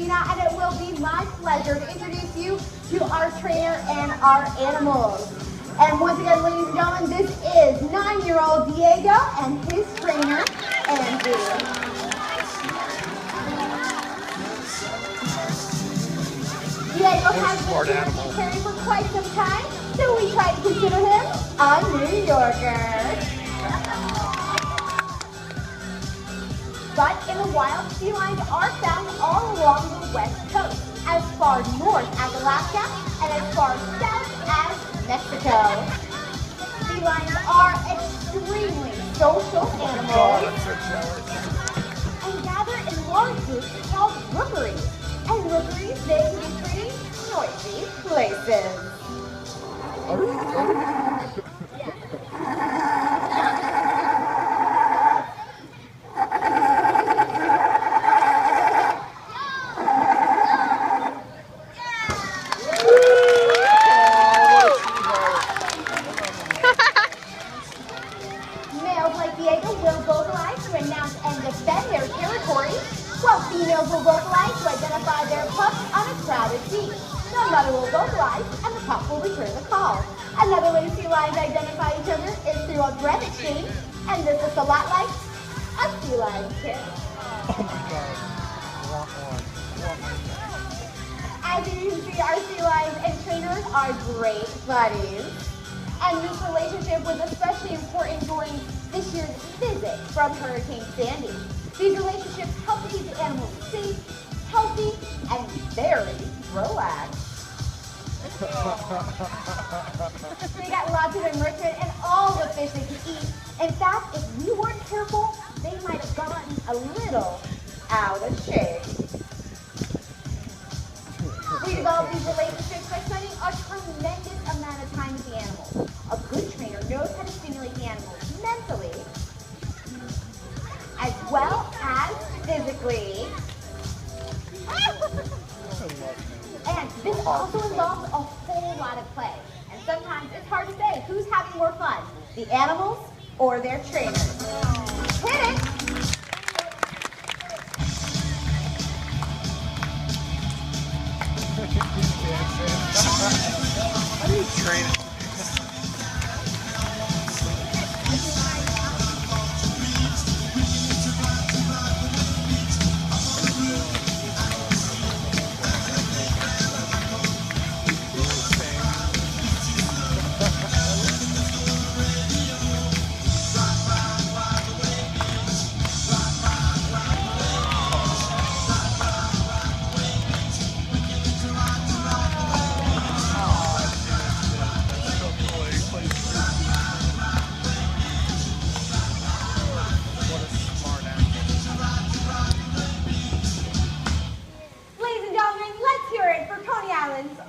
Christina, and it will be my pleasure to introduce you to our trainer and our animals. And once again, ladies and gentlemen, this is 9-year-old Diego and his trainer, Andy. Diego has been caring for quite some time, so we try to consider him a New Yorker. But in the wild, felines are found all along the west coast, as far north as Alaska and as far south as Mexico. Felines are extremely social animals and gather in large groups called rookeries. And rookeries, they can be pretty noisy places. Males like Diego will vocalize to announce and defend their territory, while females will vocalize to identify their pups on a crowded beach. The mother will vocalize and the pup will return the call. Another way felines identify each other is through a breath exchange, and this looks a lot like a feline kiss. Oh my God. As you can see, our felines and trainers are great buddies. And this relationship was especially important during this year's visit from Hurricane Sandy. These relationships help to keep the animals safe, healthy, and very relaxed. They got lots of enrichment and all the fish they could eat. In fact, if we weren't careful, they might have gotten a little out of shape. We develop these relationships by spending a tremendous amount of time with the animals. A good trainer knows how to stimulate the animals mentally, as well as physically. And this also involves a whole lot of play. And sometimes it's hard to say who's having more fun, the animals or their trainers. Hit it! How do you train it?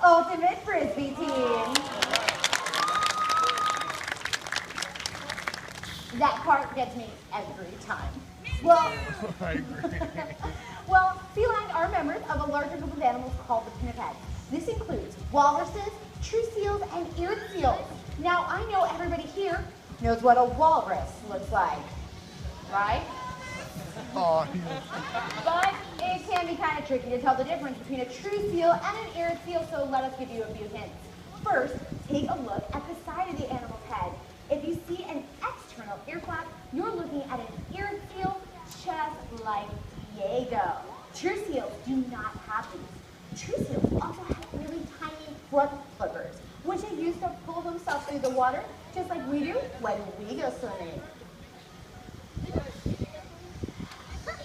Ultimate Frisbee team. That part gets me every time. Well, I agree. Well, felines are members of a larger group of animals called the pinnipeds. This includes walruses, true seals, and eared seals. Now, I know everybody here knows what a walrus looks like, right? Oh, But it can be kind of tricky to tell the difference between a true seal and an eared seal, so let us give you a few hints. First, take a look at the side of the animal's head. If you see an external ear flap, you're looking at an eared seal just like Diego. True seals do not have these. True seals also have really tiny front flippers, which they use to pull themselves through the water, just like we do when we go swimming.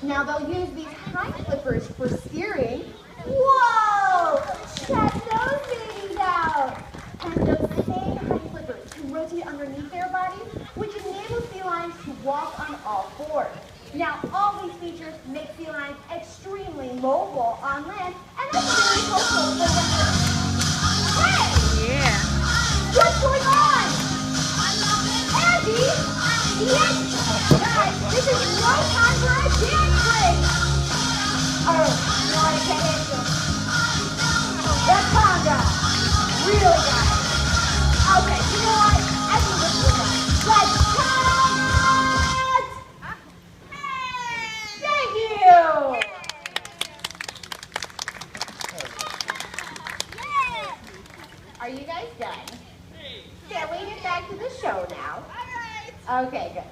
Now they'll use these hind flippers for steering. Whoa! Check those babies out! And those same hind flippers can rotate underneath their bodies, which enables felines to walk on all fours. Now, all these features make felines extremely mobile on land, and that's very helpful for them. Hey! Yeah. What's going on? Andy? Yes! Guys, this is no time for a dance break! Oh, no, I can't answer. That's conga. Really, guys. Okay, you know what? I think this is enough. Let's cut! Thank you! Are you guys done? Can we get back to the show now? All right. Okay, good.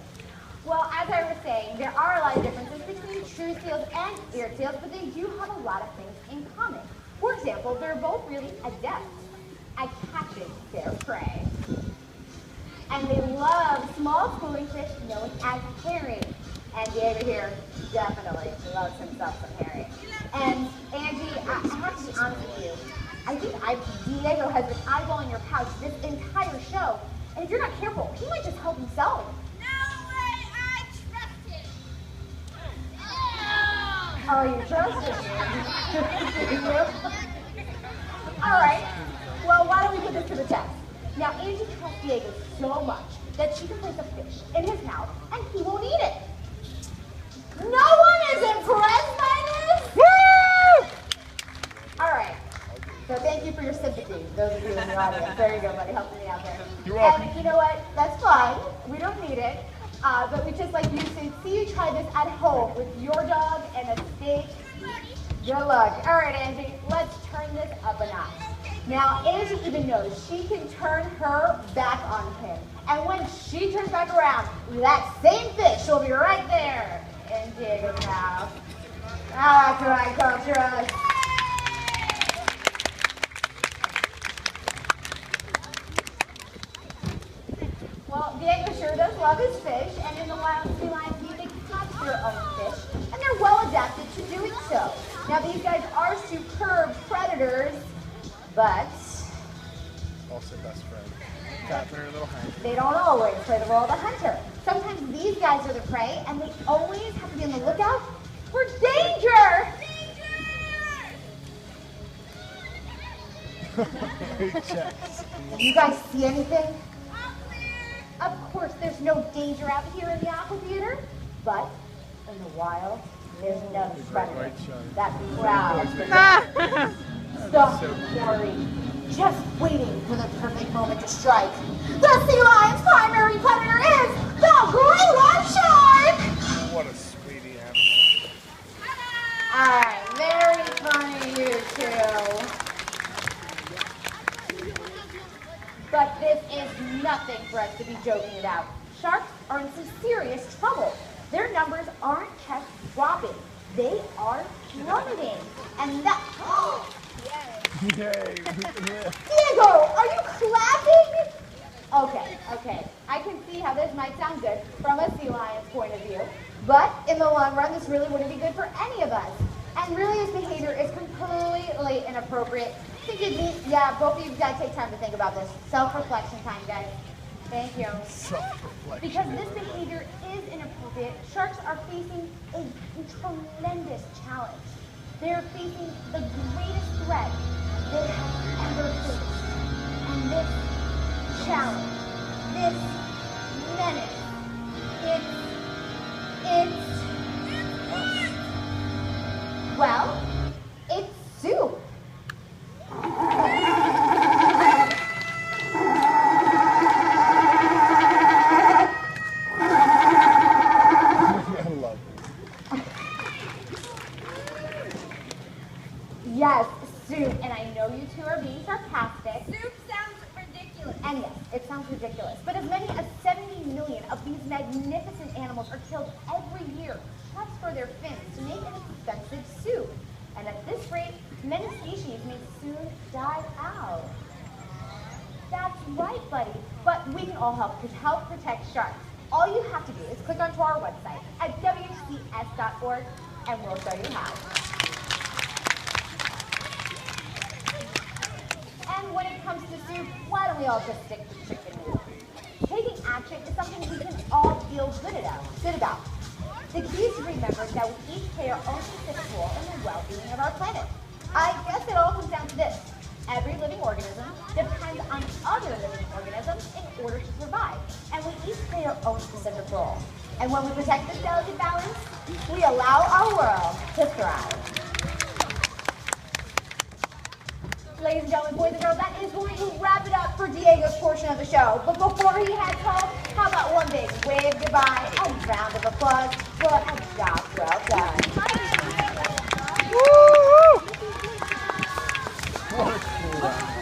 Well, as I was saying, there are a lot of differences between true seals and eared seals, but they do have a lot of things in common. For example, they're both really adept at catching their prey. And they love small schooling fish known as herring. And Diego here definitely loves himself some herring. And Angie, I have to be honest with you. I think Diego has been eyeballing your pouch this entire show. And if you're not careful, he might just help himself. Oh, you trust him? All right. Well, why don't we put this to the test? Now, Angie trusts Diego so much that she can place a fish in his mouth and he won't eat it. No one is impressed by this? Woo! All right. So thank you for your sympathy, those of you in the audience. There you go, buddy, helping me out there. You're welcome. And you know what? That's fine. We don't need it. But we just like you to see you try this at home with your dog and a steak. Good luck. All right, Angie, let's turn this up a notch. Now, Angie even knows she can turn her back on him. And when she turns back around, that same fish will be right there in Diego's mouth. That's what I call trust. Well, Diego sure does love his fish, and in the wild, sea lions need to catch their own fish, and they're well adapted to doing so. Now, these guys are superb predators, but Also best friend. Catherine, little hunter. they don't always play the role of the hunter. Sometimes these guys are the prey, and they always have to be on the lookout for danger! Big checks. You guys see anything? Of course, there's no danger out here in the aqua theater, but in the wild, there's another predator. That proud. Stop worrying. Just waiting for the perfect moment to strike. The sea lion's primary predator is the great white shark! What a sweetie animal. Alright, very funny, you two. But this is nothing for us to be joking about. Sharks are in some serious trouble. Their numbers aren't just dropping. They are plummeting. And that... Yay. Diego, are you clapping? Okay. I can see how this might sound good from a sea lion's point of view. But in the long run, this really wouldn't be good for any of us. And really, his behavior is completely inappropriate. Yeah, both of you gotta take time to think about this. Self-reflection time, guys. Thank you. Self-reflection. Because this behavior is inappropriate, sharks are facing a tremendous challenge. They are facing the greatest threat they have ever faced. And this challenge, this menace, well, it's soup. I love it. Yes, soup. And I know you two are being sarcastic. Soup sounds ridiculous. And yes, it sounds ridiculous. But as many as 70 million of these magnificent animals are killed every year just for their fins to make an expensive soup. And at this rate, many species may soon die out. That's right, buddy. But we can all help to help protect sharks. All you have to do is click onto our website at wcs.org and we'll show you how. And when it comes to soup, why don't we all just stick to chicken noodles? Taking action is something we can all feel good about. The key is to remember that we each play our own specific role in the well-being of our planet. I guess it all comes down to this. Every living organism depends on other living organisms in order to survive. And we each play our own specific role. And when we protect this delicate balance, we allow our world to thrive. Ladies and gentlemen, boys and girls, that is going to wrap it up for Diego's portion of the show. But before he heads home, how about one big wave goodbye and round of applause for a job well done. What a cool guy.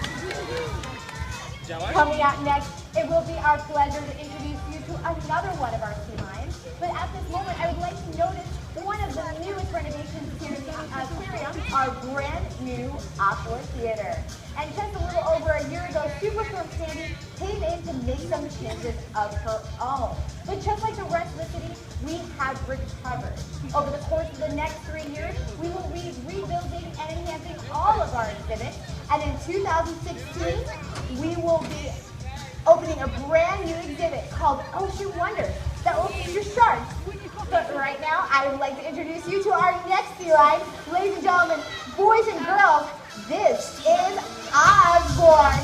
Aqua Theater. And just a little over a year ago, Superstorm Sandy came in to make some changes of her own. But just like the rest of the city, we have recovered. Over the course of the next 3 years, we will be rebuilding and enhancing all of our exhibits. And in 2016, we will be opening a brand new exhibit called Ocean Wonders that will feature sharks. But right now, I would like to introduce you to our next feline. Ladies and gentlemen, boys and girls, this is Osborne.